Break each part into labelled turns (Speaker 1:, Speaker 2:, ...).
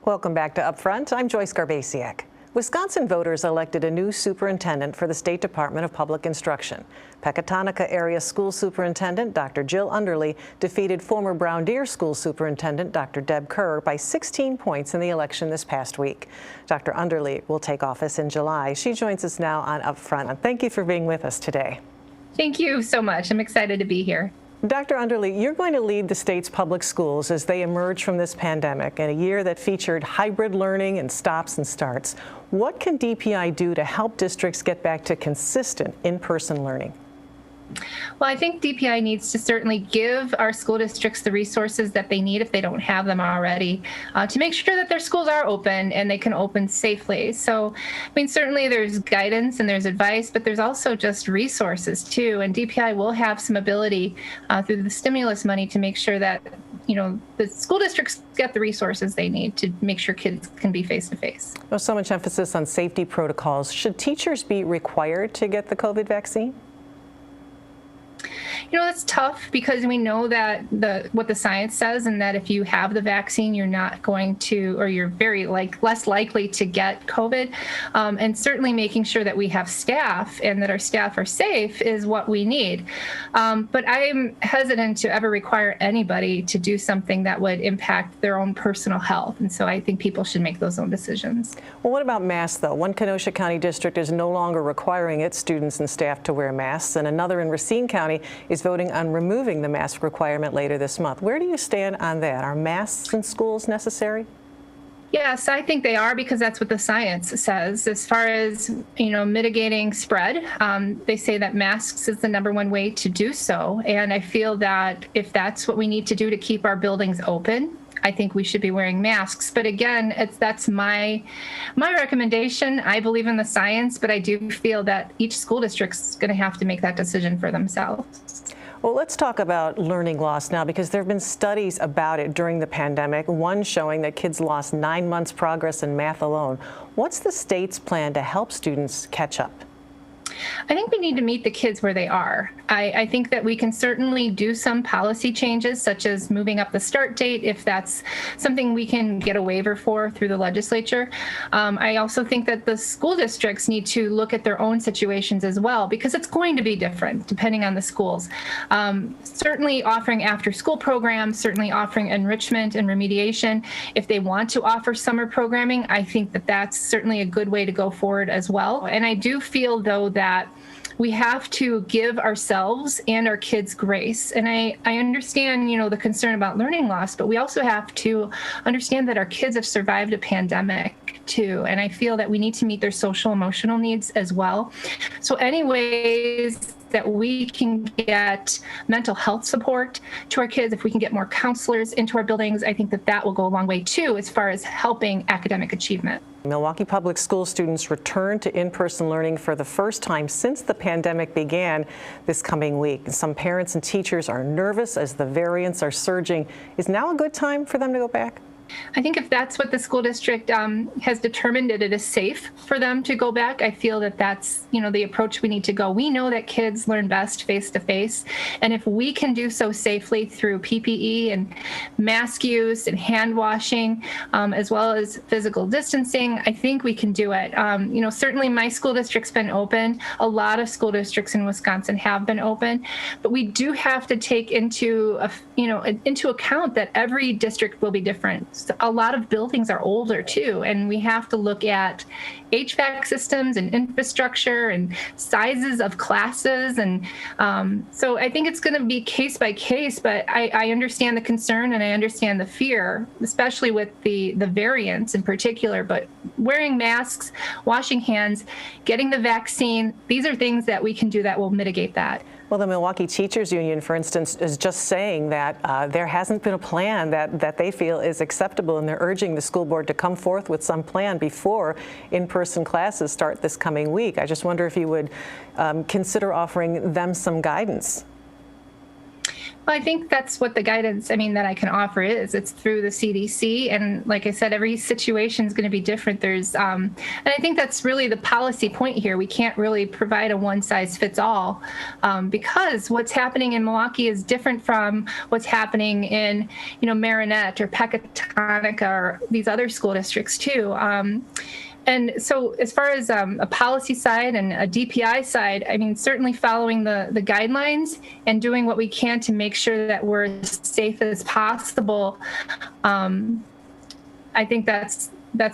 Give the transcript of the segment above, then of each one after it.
Speaker 1: Welcome back to Upfront. I'm Joyce Garbasiak. Wisconsin voters elected a new superintendent for the State Department of Public Instruction. Pecatonica Area School Superintendent Dr. Jill Underly defeated former Brown Deer School Superintendent Dr. Deb Kerr by 16 points in the election this past week. Dr. Underly will take office in July. She joins us now on Upfront. And thank you for being with us today.
Speaker 2: Thank you so much. I'm excited to be here.
Speaker 1: Dr. Underly, you're going to lead the state's public schools as they emerge from this pandemic in a year that featured hybrid learning and stops and starts. What can DPI do to help districts get back to consistent in-person learning?
Speaker 2: Well, I think DPI needs to certainly give our school districts the resources that they need if they don't have them already to make sure that their schools are open and they can open safely. So, I mean, certainly there's guidance and there's advice, but there's also just resources too. And DPI will have some ability through the stimulus money to make sure that, you know, the school districts get the resources they need to make sure kids can be face-to-face.
Speaker 1: Well, so much emphasis on safety protocols. Should teachers be required to get the COVID vaccine?
Speaker 2: You know, that's tough because we know that what the science says, and that if you have the vaccine, you're not going to, or you're very less likely to get COVID. And certainly making sure that we have staff and that our staff are safe is what we need. But I'm hesitant to ever require anybody to do something that would impact their own personal health. And so I think people should make those own decisions.
Speaker 1: Well, what about masks, though? One Kenosha County district is no longer requiring its students and staff to wear masks, and another in Racine County is voting on removing the mask requirement later this month. Where do you stand on that? Are masks in schools necessary?
Speaker 2: Yes, I think they are, because that's what the science says. As far as, you know, mitigating spread, they say that masks is the #1 way to do so. And I feel that if that's what we need to do to keep our buildings open, I think we should be wearing masks. But again, that's my recommendation. I believe in the science, but I do feel that each school district's going to have to make that decision for themselves.
Speaker 1: Well, let's talk about learning loss now, because there have been studies about it during the pandemic, one showing that kids lost 9 months progress in math alone. What's the state's plan to help students catch up?
Speaker 2: I think we need to meet the kids where they are. I think that we can certainly do some policy changes, such as moving up the start date, if that's something we can get a waiver for through the legislature. I also think that the school districts need to look at their own situations as well, because it's going to be different depending on the schools. Certainly offering after-school programs, certainly offering enrichment and remediation. If they want to offer summer programming, I think that that's certainly a good way to go forward as well. And I do feel, though, that we have to give ourselves and our kids grace. And I understand, you know, the concern about learning loss, but we also have to understand that our kids have survived a pandemic too. And I feel that we need to meet their social emotional needs as well. So any ways that we can get mental health support to our kids, if we can get more counselors into our buildings, I think that that will go a long way too, as far as helping academic achievement.
Speaker 1: Milwaukee Public School students return to in-person learning for the first time since the pandemic began this coming week. Some parents and teachers are nervous as the variants are surging. Is now a good time for them to go back?
Speaker 2: I think if that's what the school district has determined, that it is safe for them to go back, I feel that that's, you know, the approach we need to go. We know that kids learn best face to face, and if we can do so safely through PPE and mask use and hand washing, as well as physical distancing, I think we can do it. You know, certainly my school district's been open. A lot of school districts in Wisconsin have been open, but we do have to take into account that every district will be different. A lot of buildings are older too, and we have to look at HVAC systems and infrastructure and sizes of classes. And so I think it's going to be case by case, but I understand the concern and I understand the fear, especially with the variants in particular. But wearing masks, washing hands, getting the vaccine, these are things that we can do that will mitigate that.
Speaker 1: Well, the Milwaukee Teachers Union, for instance, is just saying that there hasn't been a plan that they feel is acceptable, and they're urging the school board to come forth with some plan before in-person classes start this coming week. I just wonder if you would consider offering them some guidance.
Speaker 2: Well, I think that's what the guidance, that I can offer is. It's through the CDC. And like I said, every situation is going to be different. And I think that's really the policy point here. We can't really provide a one size fits all because what's happening in Milwaukee is different from what's happening in, Marinette or Pecatonica or these other school districts too. And so as far as a policy side and a DPI side, certainly following the guidelines and doing what we can to make sure that we're as safe as possible, I think that's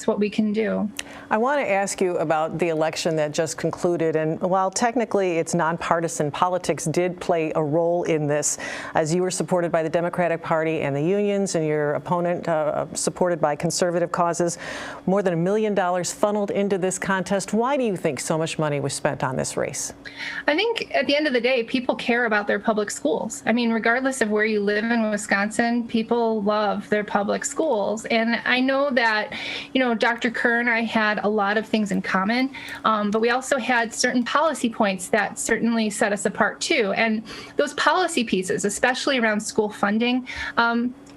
Speaker 2: what we can do.
Speaker 1: I want to ask you about the election that just concluded. And while technically it's nonpartisan, politics did play a role in this, as you were supported by the Democratic Party and the unions, and your opponent supported by conservative causes. More than $1 million funneled into this contest. Why do you think so much money was spent on this race?
Speaker 2: I think at the end of the day, people care about their public schools. Regardless of where you live in Wisconsin, people love their public schools. And I know that Dr. Kerr and I had a lot of things in common, but we also had certain policy points that certainly set us apart too. And those policy pieces, especially around school funding,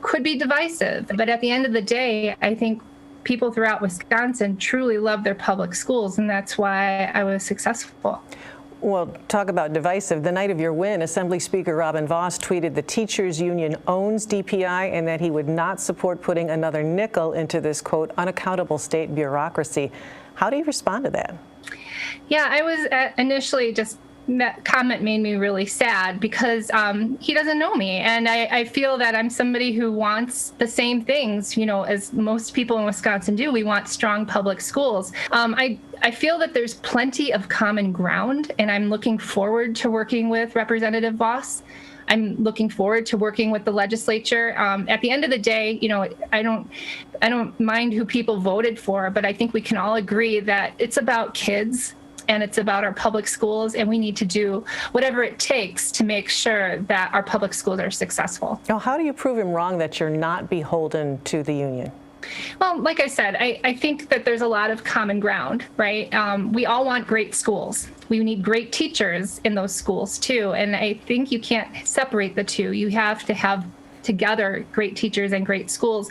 Speaker 2: could be divisive. But at the end of the day, I think people throughout Wisconsin truly love their public schools, and that's why I was successful.
Speaker 1: Well, talk about divisive. The night of your win, Assembly Speaker Robin Vos tweeted the teachers union owns DPI and that he would not support putting another nickel into this, quote, unaccountable state bureaucracy. How do you respond to that?
Speaker 2: Yeah, I was initially that comment made me really sad because he doesn't know me. And I feel that I'm somebody who wants the same things, as most people in Wisconsin do. We want strong public schools. I feel that there's plenty of common ground, and I'm looking forward to working with Representative Vos. I'm looking forward to working with the legislature. At the end of the day, I don't mind who people voted for, but I think we can all agree that it's about kids and it's about our public schools, and we need to do whatever it takes to make sure that our public schools are successful.
Speaker 1: Now, how do you prove him wrong that you're not beholden to the union?
Speaker 2: Well, like I said, I think that there's a lot of common ground, right? We all want great schools. We need great teachers in those schools too. And I think you can't separate the two. You have to have together great teachers and great schools.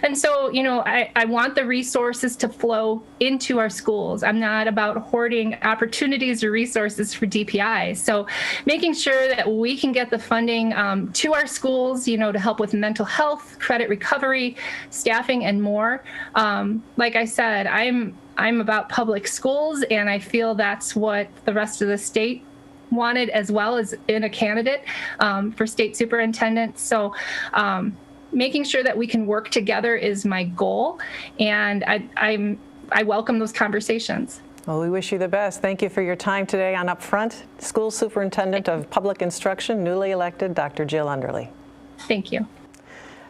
Speaker 2: And so, I want the resources to flow into our schools. I'm not about hoarding opportunities or resources for DPI. So making sure that we can get the funding to our schools, to help with mental health, credit recovery, staffing, and more. Like I said, I'm about public schools, and I feel that's what the rest of the state wanted as well as in a candidate for state superintendent. So making sure that we can work together is my goal, and I welcome those conversations.
Speaker 1: Well, we wish you the best. Thank you for your time today on Upfront. School Superintendent of Public Instruction, newly elected, Dr. Jill Underly.
Speaker 2: Thank you.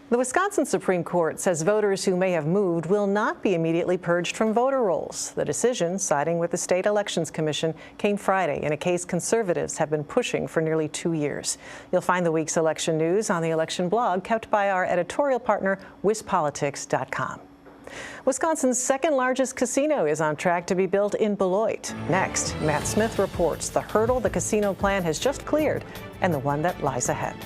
Speaker 1: The Wisconsin Supreme Court says voters who may have moved will not be immediately purged from voter rolls. The decision, siding with the State Elections Commission, came Friday in a case conservatives have been pushing for nearly 2 years. You'll find the week's election news on the election blog kept by our editorial partner, wispolitics.com. Wisconsin's second largest casino is on track to be built in Beloit. Next, Matt Smith reports the hurdle the casino plan has just cleared and the one that lies ahead.